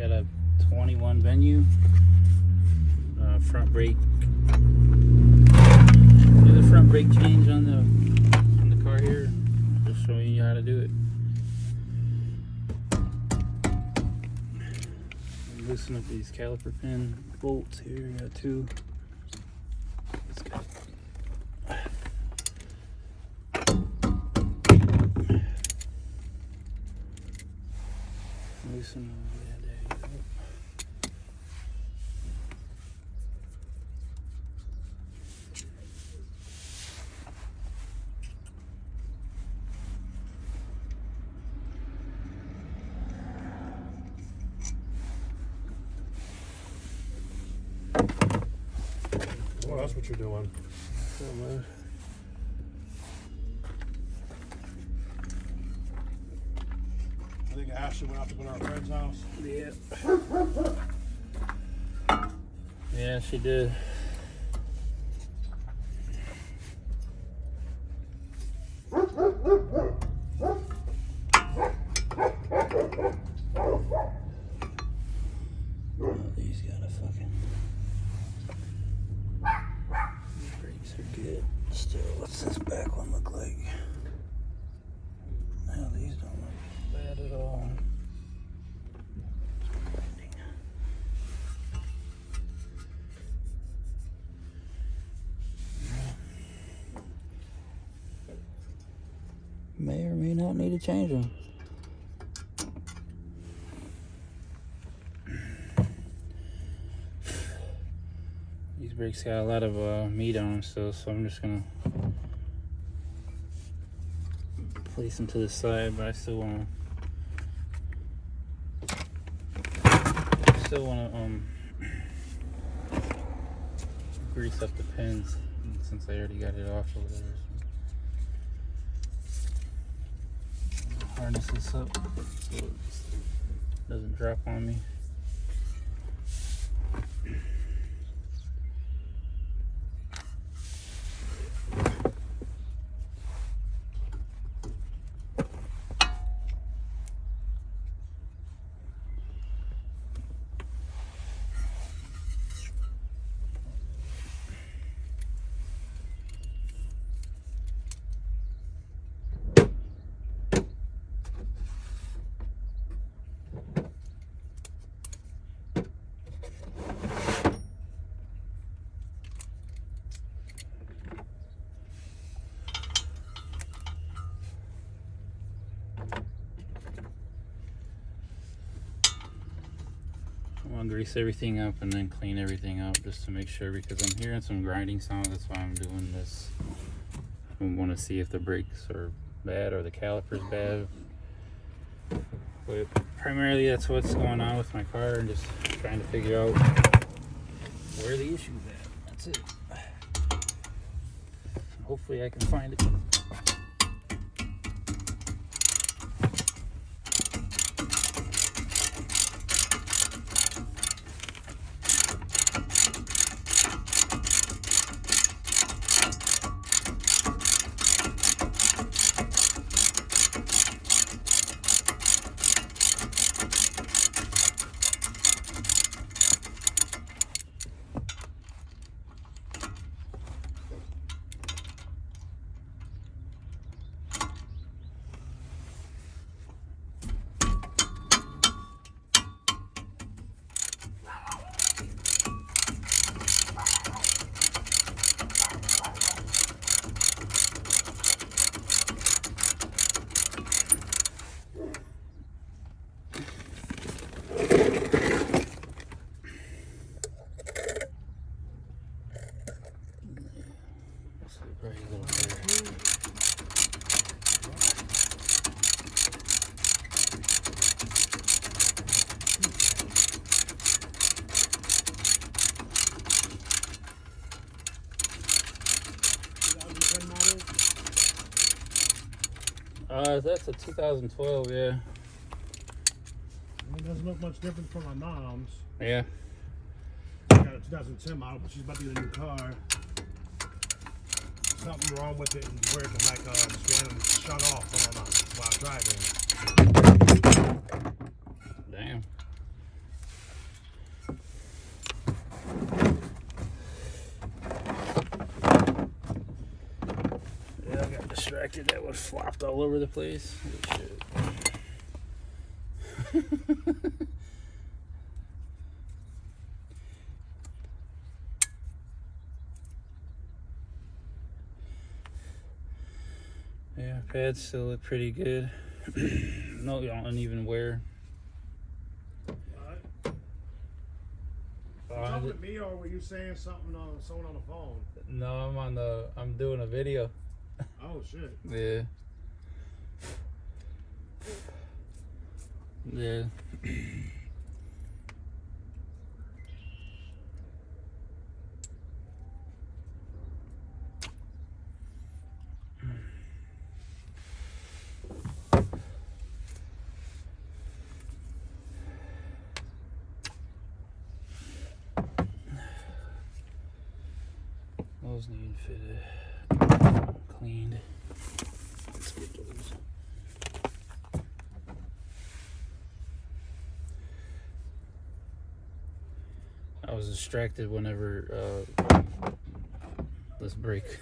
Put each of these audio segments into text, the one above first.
got a 21 Venue front brake. Do the front brake change on the car here. Just showing you how to do it. Loosen up these caliper pin bolts here. You got two. Let's go. Loosen them. Yeah, there you go. Well, that's what you're doing. So, I think Ashley went out to go to our friend's house. yeah. Yeah, she did. Oh, these gotta fucking. Brakes are good. Still, what's this back one look like? No, these don't look bad at all. May or may not need to change them. These brakes got a lot of meat on them still, so I'm just gonna place them to the side, but I still wanna grease up the pins since I already got it off over there. Harness this up so it doesn't drop on me. I want to grease everything up and then clean everything up just to make sure, because I'm hearing some grinding sound. That's why I'm doing this. I want to see if the brakes are bad or the caliper's bad. But primarily that's what's going on with my car, and just trying to figure out where the issue's at. That's it. Hopefully I can find it. Very little there. That's a 2012, yeah. It doesn't look much different from my mom's. Yeah. She got a 2010 model, but she's about to get a new car. Something wrong with it, and where it can like just random shut off while driving. Damn. distracted. That was flopped all over the place. Holy shit. Yeah, pads still look pretty good. No uneven wear. You talking to me, or were you saying something on someone on the phone? No, I'm doing a video. Oh shit. Yeah. Yeah. Those need fitted, cleaned. Let's get those. I was distracted whenever this brake,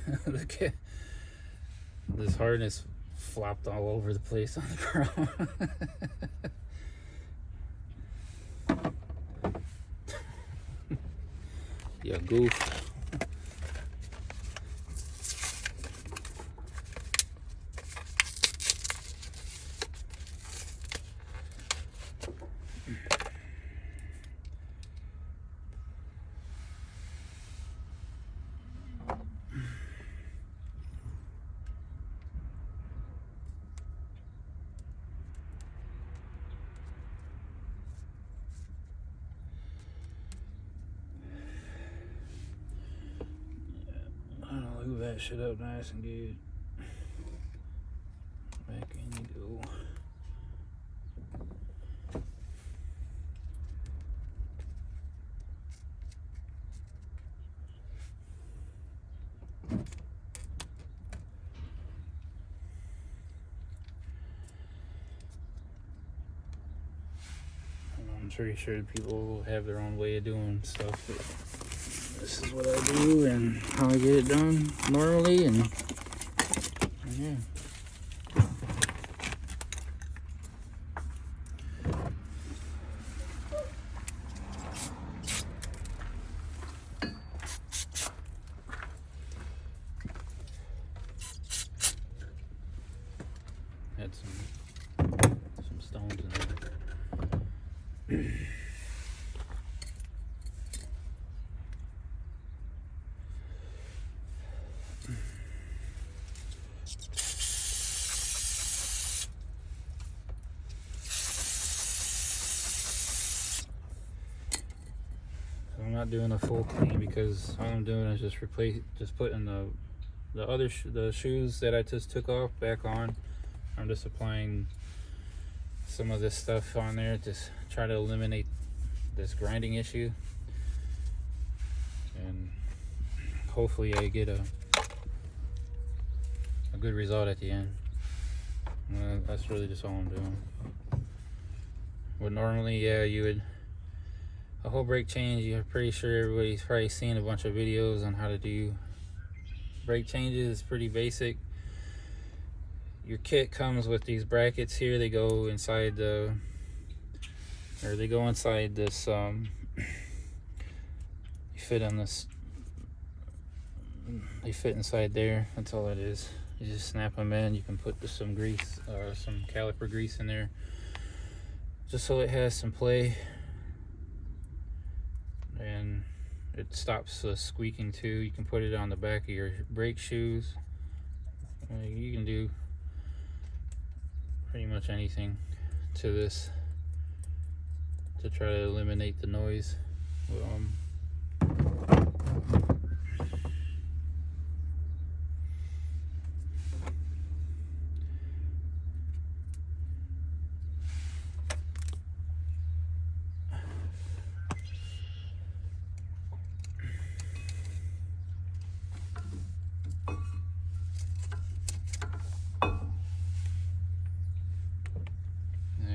this harness flopped all over the place on the ground. Yeah, goof. Move that shit up nice and good. Back in you go. I'm pretty sure people have their own way of doing stuff. But this is what I do and how I get it done normally, and yeah. Had some stones in there. I'm not doing a full clean because all I'm doing is just putting the shoes that I just took off back on. I'm just applying some of this stuff on there to try to eliminate this grinding issue, and hopefully I get a good result at the end. That's really just all I'm doing. But normally, yeah, you would a whole brake change. You're pretty sure everybody's probably seen a bunch of videos on how to do brake changes. It's pretty basic. Your kit comes with these brackets here. They go inside this they fit inside there. That's all it is. You just snap them in. You can put some grease or some caliper grease in there just so it has some play, and it stops the squeaking too. You can put it on the back of your brake shoes. You can do pretty much anything to this to try to eliminate the noise.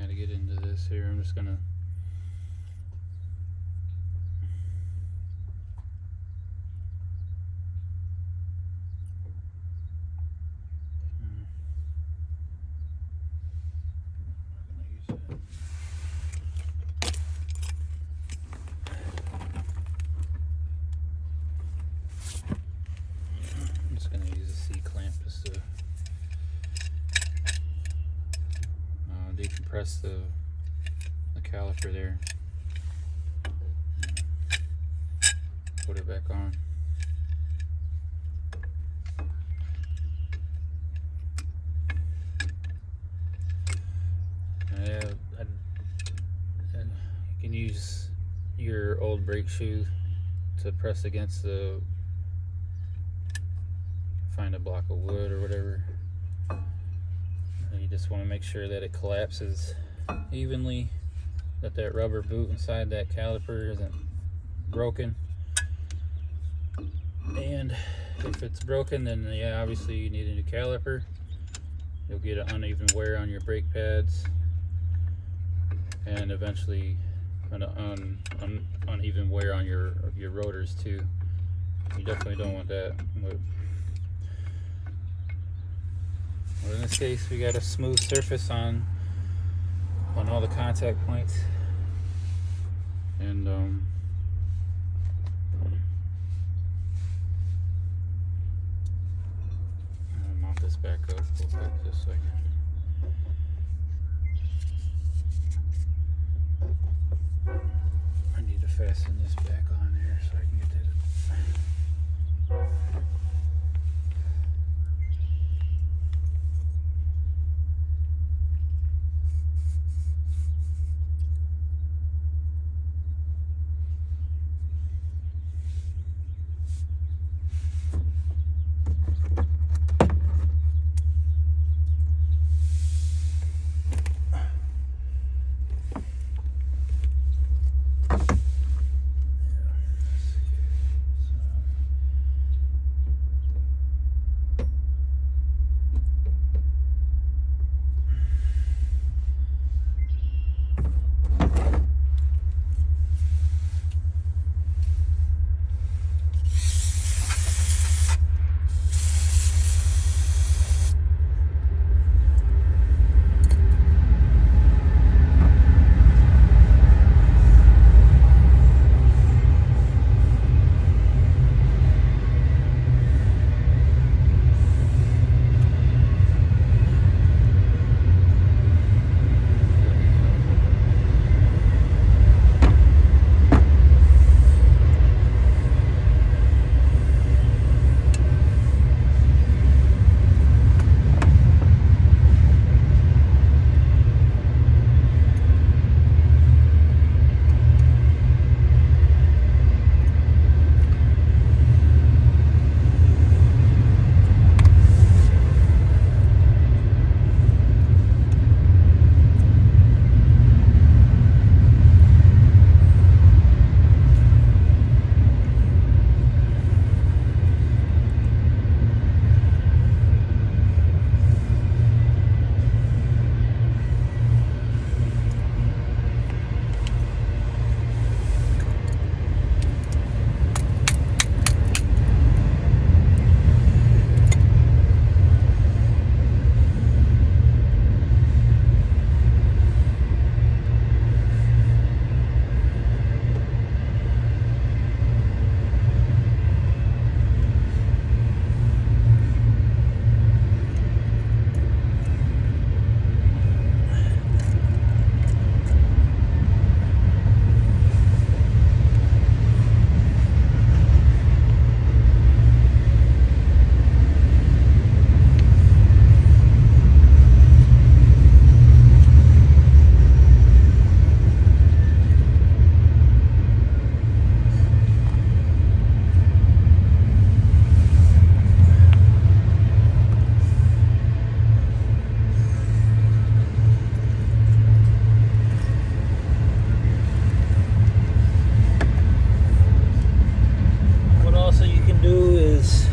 To get into this here, I'm just gonna press the caliper there. Put it back on. And you can use your old brake shoe to press against the, find a block of wood or whatever. And you just want to make sure that it collapses evenly, that that rubber boot inside that caliper isn't broken. And if it's broken, then yeah, obviously you need a new caliper. You'll get an uneven wear on your brake pads, and eventually an uneven wear on your rotors too. You definitely don't want that. But in this case, we got a smooth surface on all the contact points, and mount this back up real quick just so I can. I need to fasten this back on there so I can get that.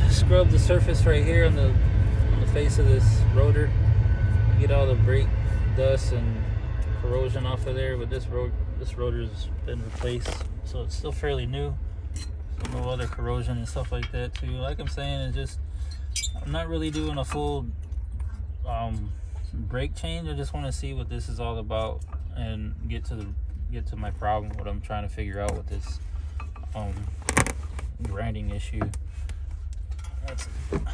Scrub the surface right here on the face of this rotor. Get all the brake dust and corrosion off of there. But this rotor's been replaced, so it's still fairly new. So no other corrosion and stuff like that too. Like I'm saying, it's just I'm not really doing a full brake change. I just want to see what this is all about and get to my problem, what I'm trying to figure out with this grinding issue. That's little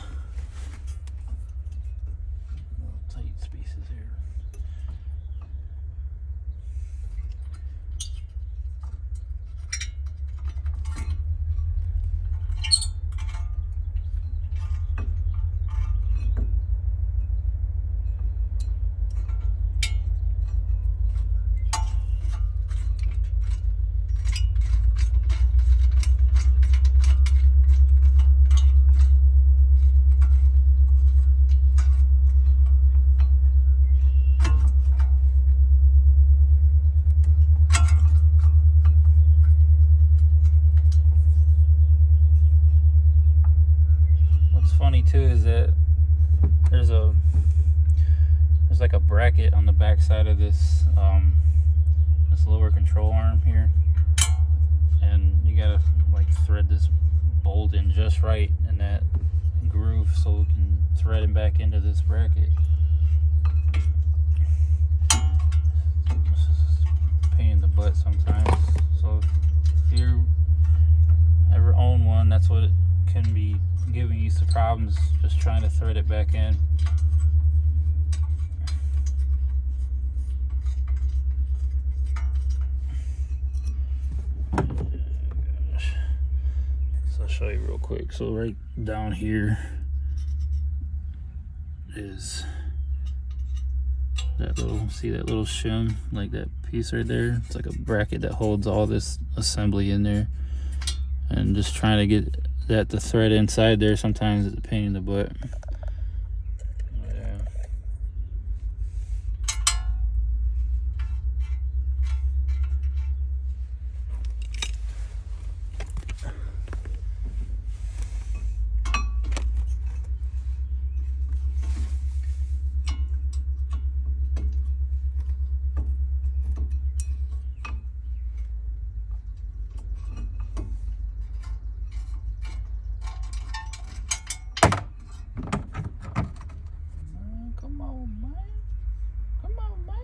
tight spaces here. bracket on the back side of this this lower control arm here, and you gotta like thread this bolt in just right in that groove so we can thread it back into this bracket. This is a pain in the butt sometimes. So if you ever own one, that's what it can be giving you some problems, just trying to thread it back in. So I'll show you real quick. So right down here is that little, see that little shim, like that piece right there? It's like a bracket that holds all this assembly in there. And just trying to get that to thread inside there sometimes is a pain in the butt. Yeah. Come on, man. Come on, man.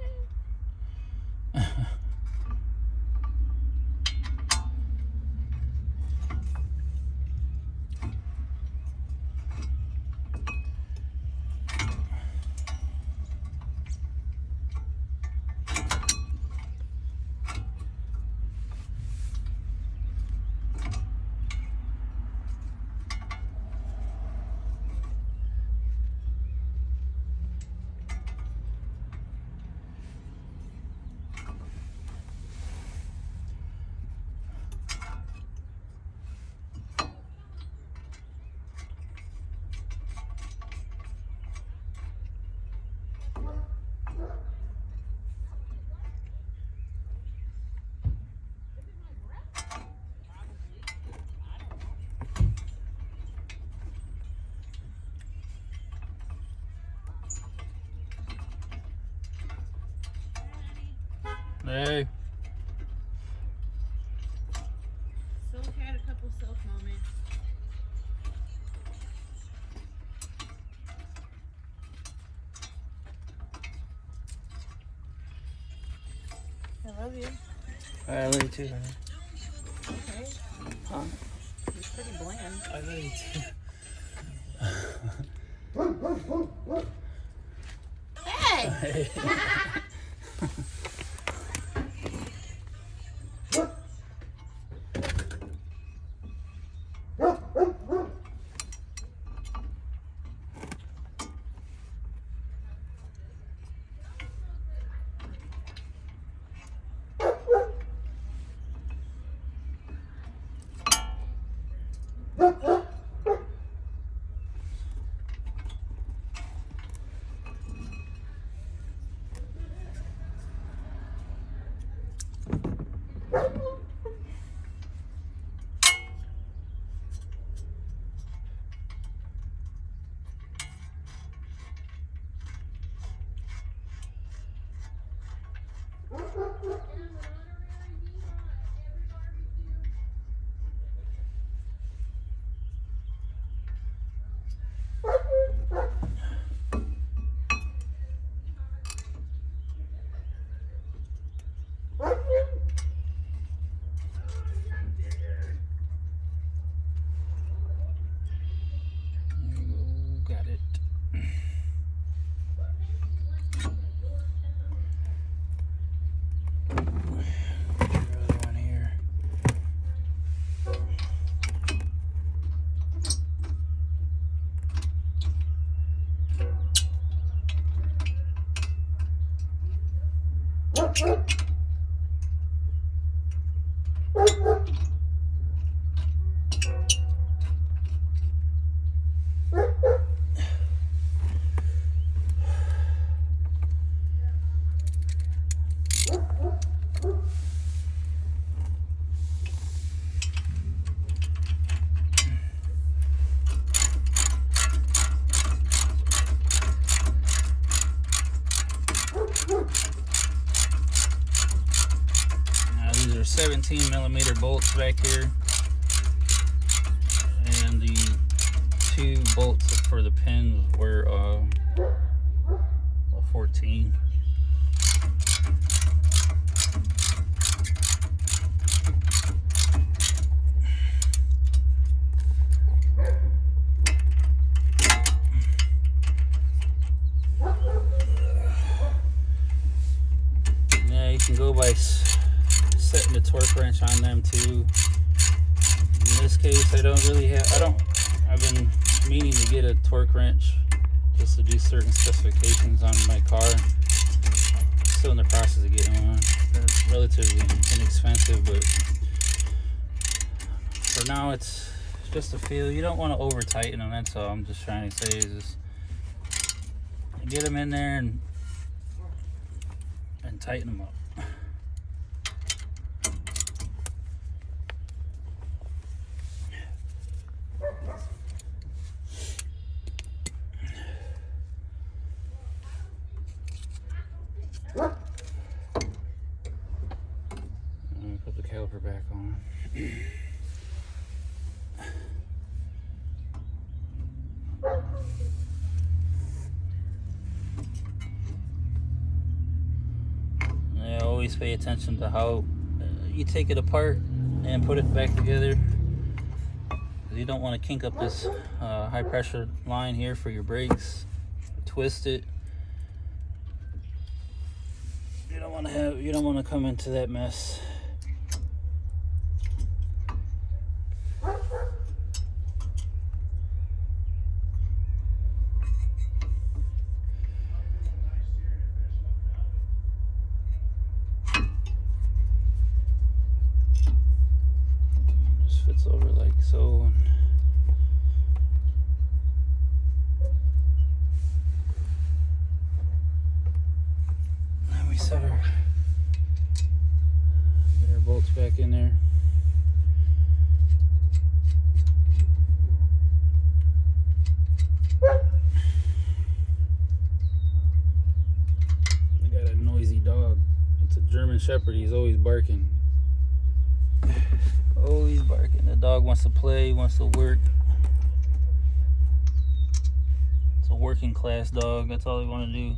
Hey. Silk had a couple silk moments. I love you. I love you too, honey. Okay. Huh? He's pretty bland. I love you too. Hey! Got it. Get your other one here. are 17 millimeter bolts back here, and the 2 bolts for the pins were 14. Yeah, you can go by setting the torque wrench on them too. In this case, I've been meaning to get a torque wrench just to do certain specifications on my car. Still in the process of getting one. They're relatively inexpensive, but for now it's just a feel. You don't want to over tighten them. That's all I'm just trying to say, is just get them in there and tighten them up. Put the caliper back on. Yeah, always pay attention to how you take it apart and put it back together. You don't want to kink up this high pressure line here for your brakes. Twist it. You don't want to come into that mess. Just fits over like so. Set our, get our bolts back in there. I got a noisy dog. It's a German Shepherd. He's always barking. Always barking. The dog wants to play, wants to work. It's a working class dog. That's all they want to do.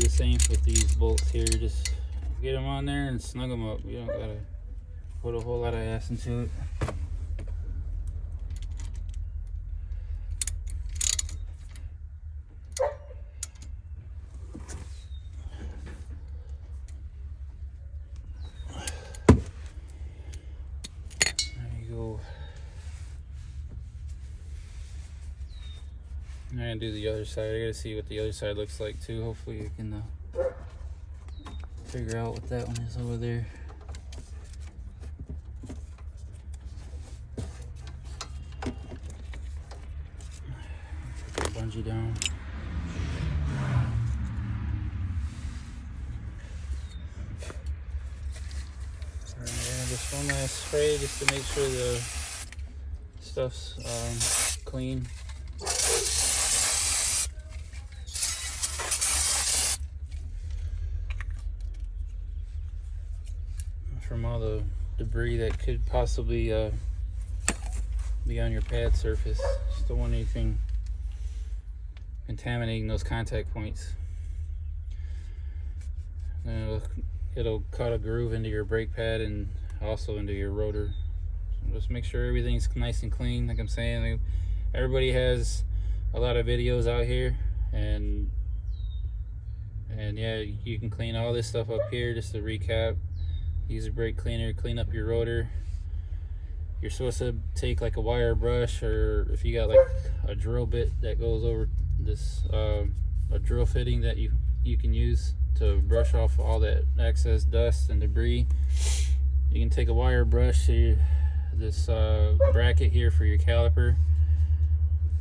Same with these bolts here. Just get them on there and snug them up. You don't gotta put a whole lot of ass into it. There you go. I'm gonna do the other side. I gotta see what the other side looks like too. Hopefully you can figure out what that one is over there. Put the bungee down. Alright, just one last spray just to make sure the stuff's clean. From all the debris that could possibly be on your pad surface. Just don't want anything contaminating those contact points. It'll cut a groove into your brake pad and also into your rotor. So just make sure everything's nice and clean. Like I'm saying, everybody has a lot of videos out here, and yeah, you can clean all this stuff up here. Just to recap, use a brake cleaner, clean up your rotor, you're supposed to take like a wire brush, or if you got like a drill bit that goes over this, a drill fitting that you can use to brush off all that excess dust and debris. You can take a wire brush to this bracket here for your caliper,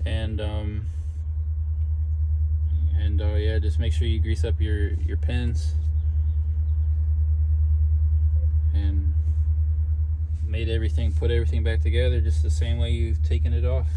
and yeah, just make sure you grease up your pins, and put everything back together just the same way you've taken it off.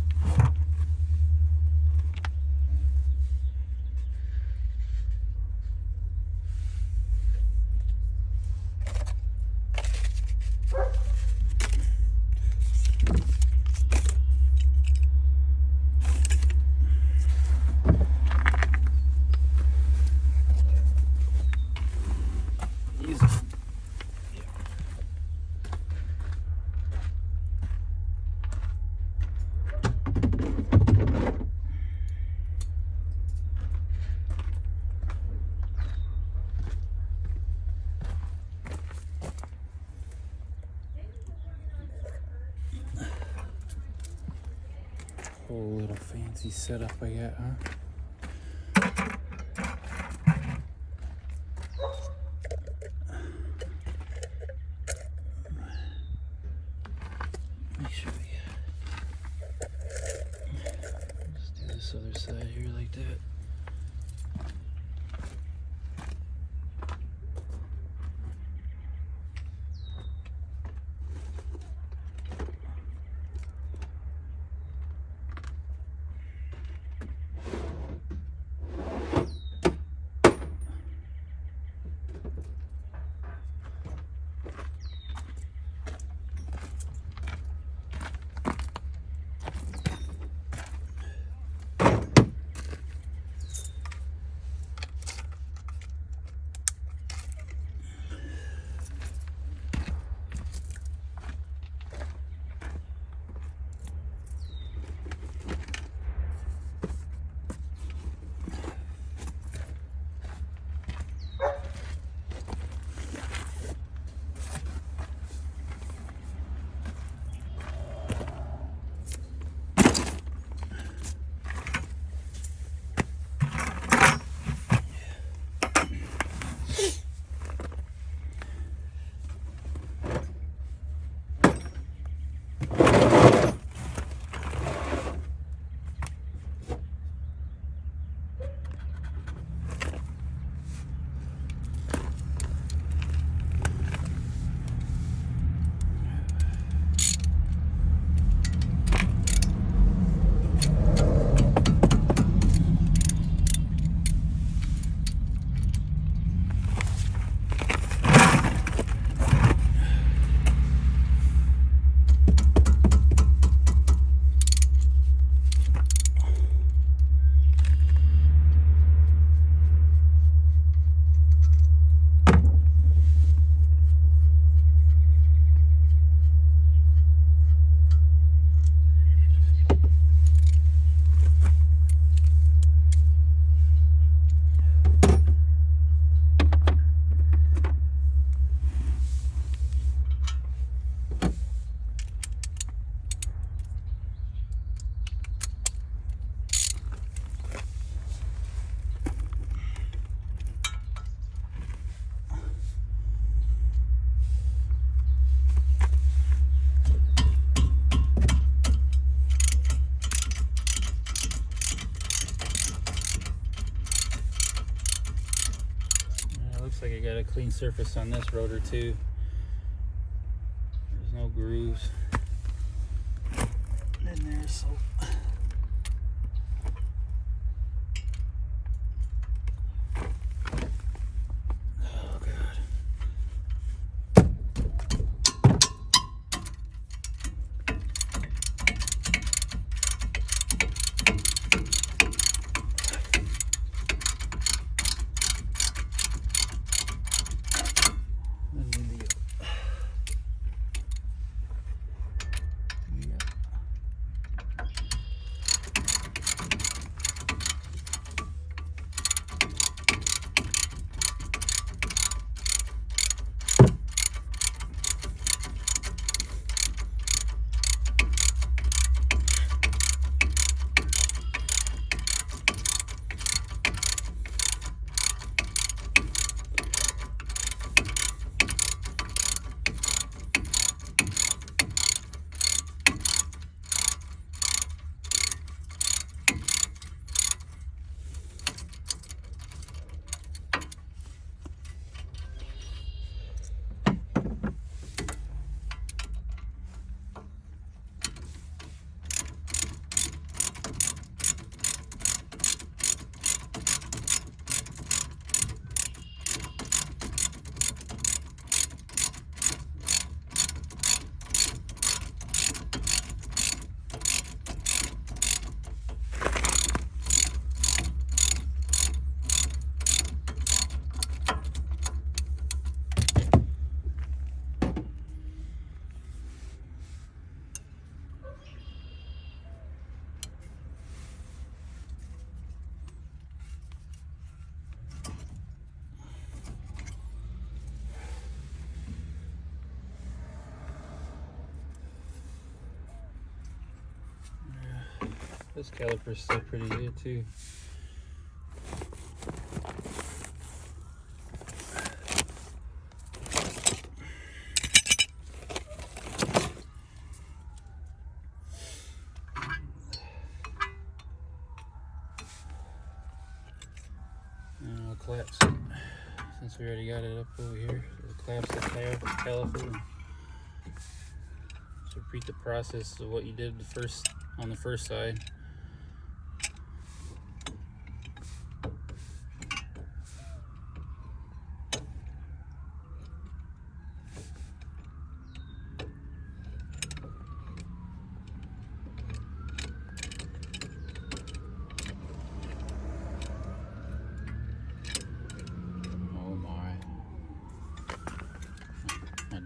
Whole little fancy setup I got, huh? Make sure we just do this other side here like that. Looks like I got a clean surface on this rotor too. There's no grooves in there, so oh god. This caliper's still pretty good too. And I'll collapse it since we already got it up over here. So collapse the caliper. And just repeat the process of what you did on the first side.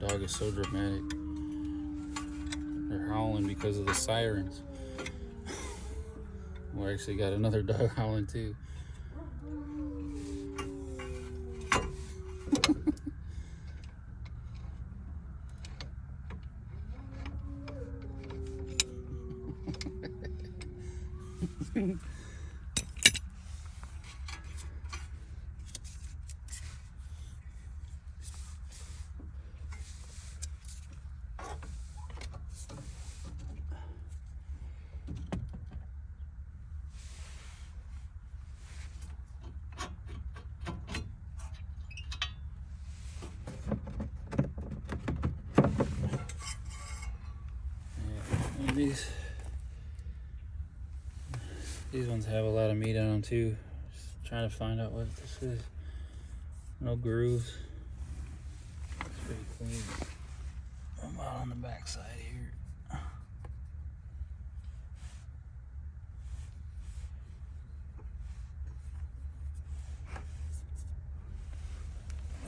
Dog is so dramatic. They're howling because of the sirens. We actually got another dog howling too. These ones have a lot of meat on them too. Just trying to find out what this is. No grooves. It's pretty clean. I'm out on the back side here.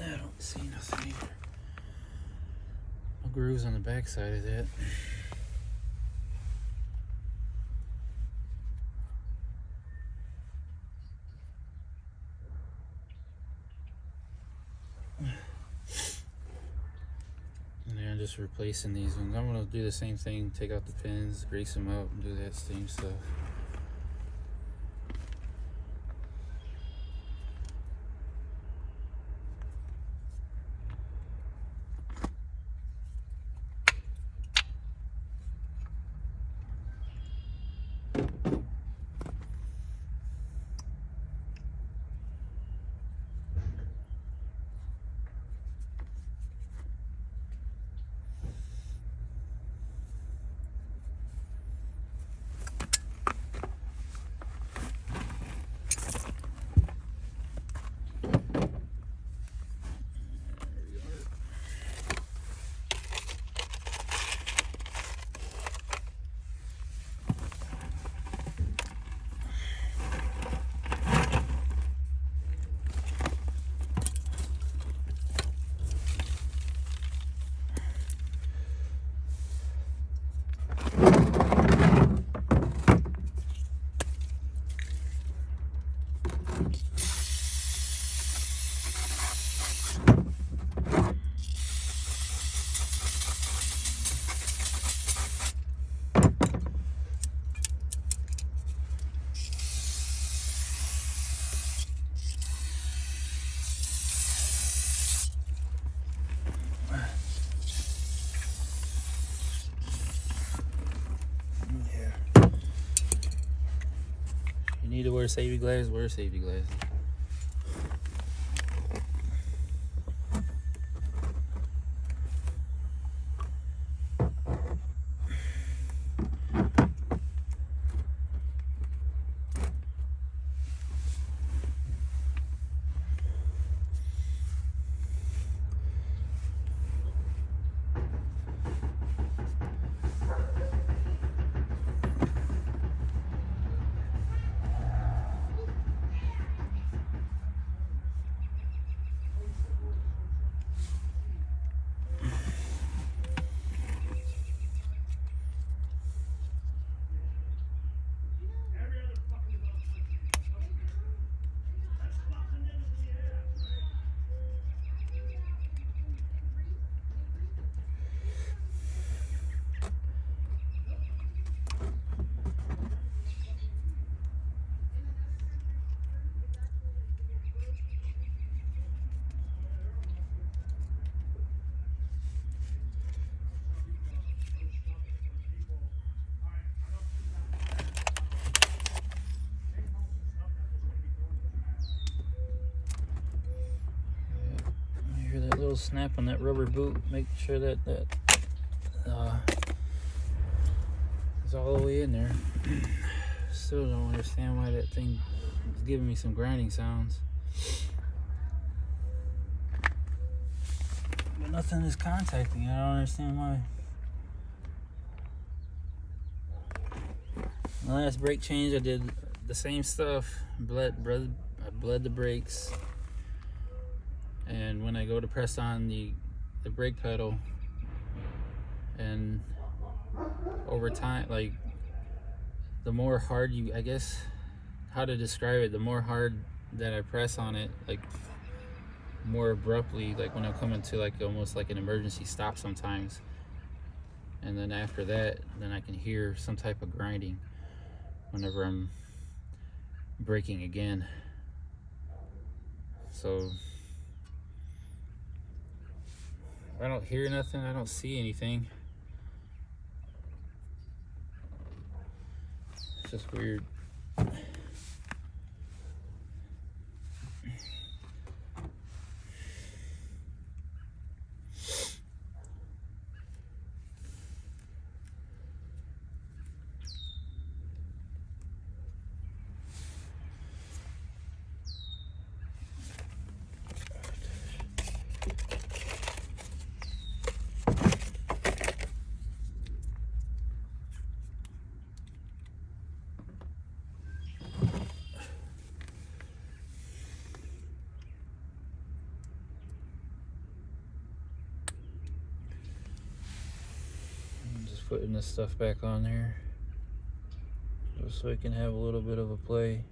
I don't see nothing either. No grooves on the back side of that. Just replacing these ones. I'm gonna do the same thing, take out the pins, grease them out, and do that same stuff. Need to wear safety glasses, wear safety glasses. little snap on that rubber boot. Make sure that is all the way in there. Still don't understand why that thing is giving me some grinding sounds. But nothing is contacting. I don't understand why. The last brake change, I did the same stuff. I bled the brakes, and when I go to press on the brake pedal, and over time, like the more hard you, I guess how to describe it, the more hard that I press on it, like more abruptly, like when I'm coming to like almost like an emergency stop sometimes, and then after that, then I can hear some type of grinding whenever I'm braking again. So I don't hear nothing, I don't see anything. It's just weird. Putting this stuff back on there just so I can have a little bit of a play.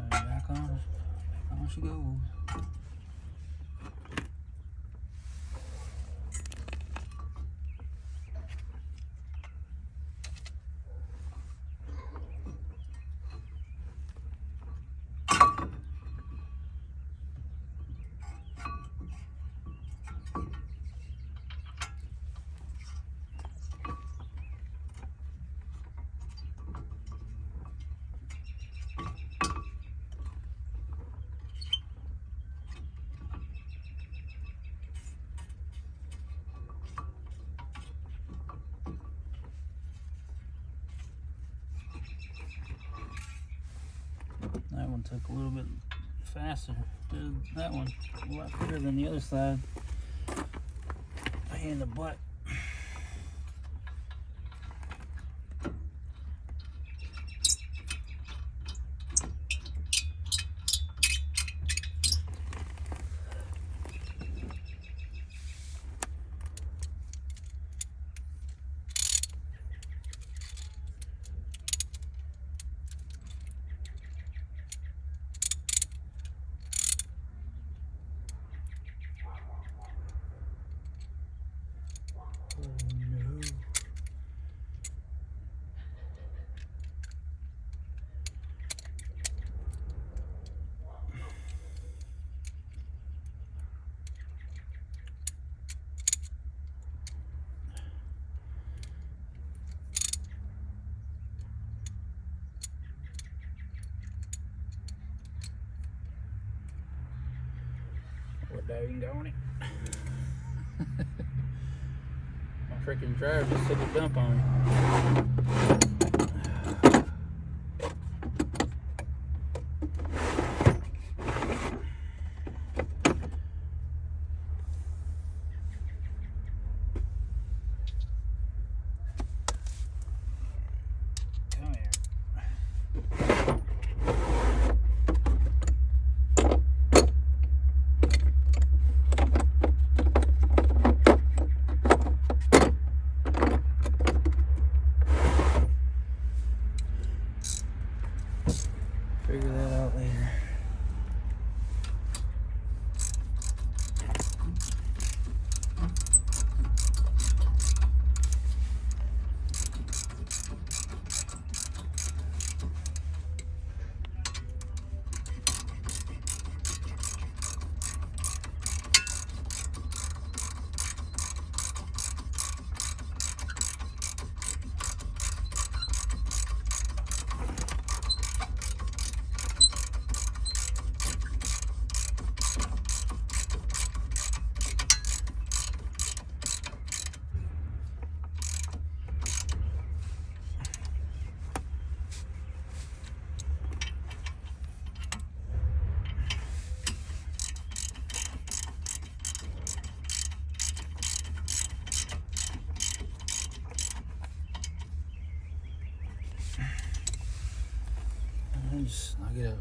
Back on she goes. That one took a little bit faster. That one a lot quicker than the other side. Pain in the butt. dang on it. My freaking driver just took a dump on me. Come here. Figure that out later. Just knock it out.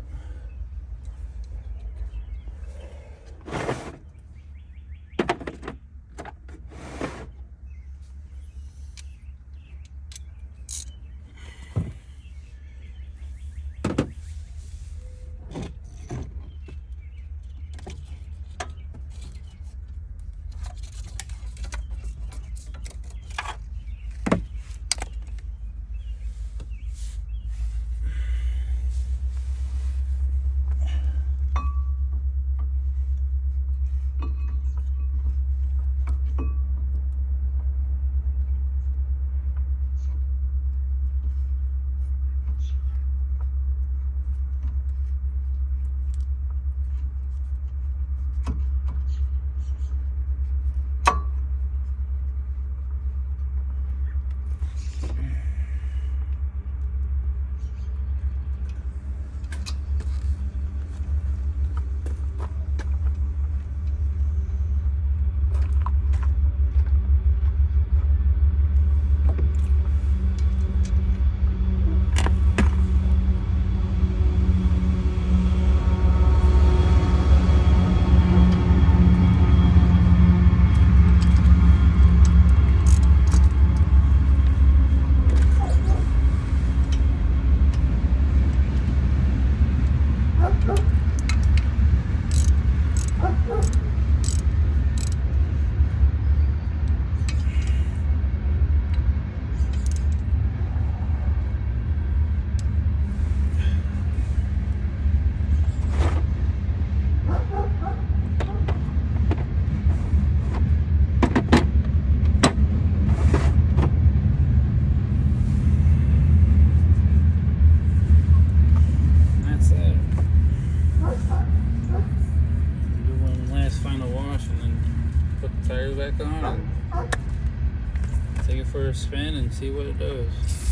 Back on and take it for a spin and see what it does.